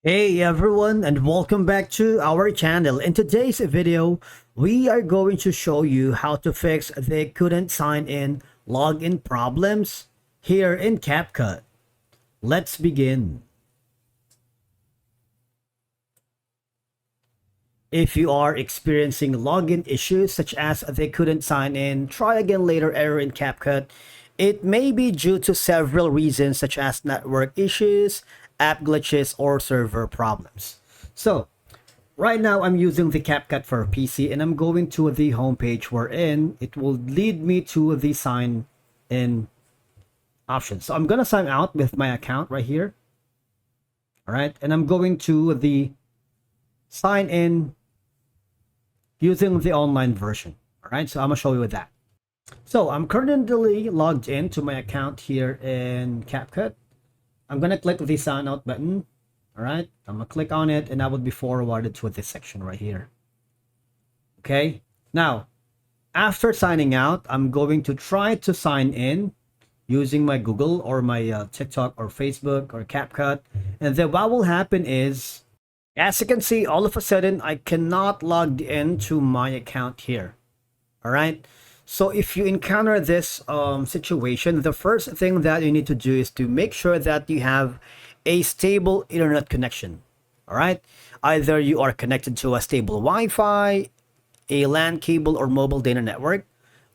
Hey everyone, and welcome back to our channel. In today's video, we are going to show you how to fix the couldn't sign in login problems here in CapCut. Let's begin. If you are experiencing login issues such as they couldn't sign in, try again later error in CapCut, it may be due to several reasons such as network issues, app glitches, or server problems. So, right now I'm using the CapCut for PC and I'm going to the homepage wherein it will lead me to the sign in option. So I'm going to sign out with my account right here. All right. And I'm going to the sign in using the online version. All right. So I'm going to show you that. So I'm currently logged into my account here in CapCut. I'm going to click the sign out button. All right. I'm going to click on it and I will be forwarded to this section right here. Okay. Now, after signing out, I'm going to try to sign in using my Google or my TikTok or Facebook or CapCut. And then what will happen is, as you can see, all of a sudden, I cannot log into my account here. All right. So if you encounter this situation, the first thing that you need to do is to make sure that you have a stable internet connection. All right. Either you are connected to a stable Wi-Fi, a LAN cable, or mobile data network.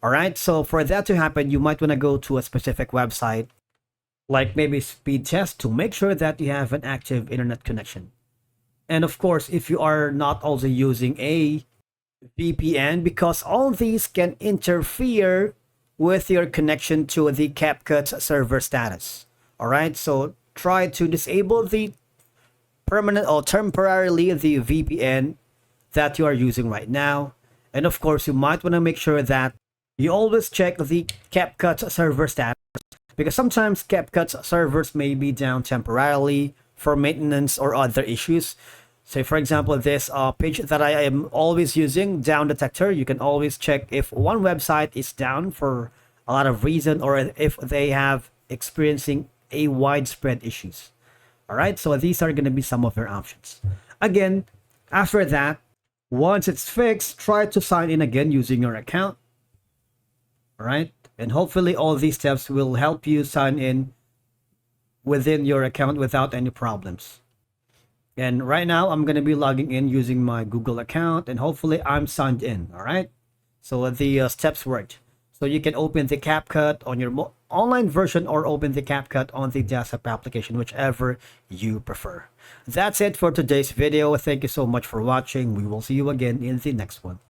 All right. So for that to happen, you might want to go to a specific website, like maybe speed test, to make sure that you have an active internet connection. And of course, if you are not also using a VPN, because all these can interfere with your connection to the CapCut server status. All right, so try to disable the permanent or temporarily the VPN that you are using right now. And of course, you might want to make sure that you always check the CapCut server status, because sometimes CapCut servers may be down temporarily for maintenance or other issues. Say, for example, this page that I am always using, Down Detector, you can always check if one website is down for a lot of reason or if they have experiencing a widespread issues. All right, so these are going to be some of your options. Again, after that, once it's fixed, try to sign in again using your account. All right, and hopefully all these steps will help you sign in within your account without any problems. And right now, I'm going to be logging in using my Google account, and hopefully I'm signed in. All right. So the steps worked. So you can open the CapCut on your online version or open the CapCut on the desktop application, whichever you prefer. That's it for today's video. Thank you so much for watching. We will see you again in the next one.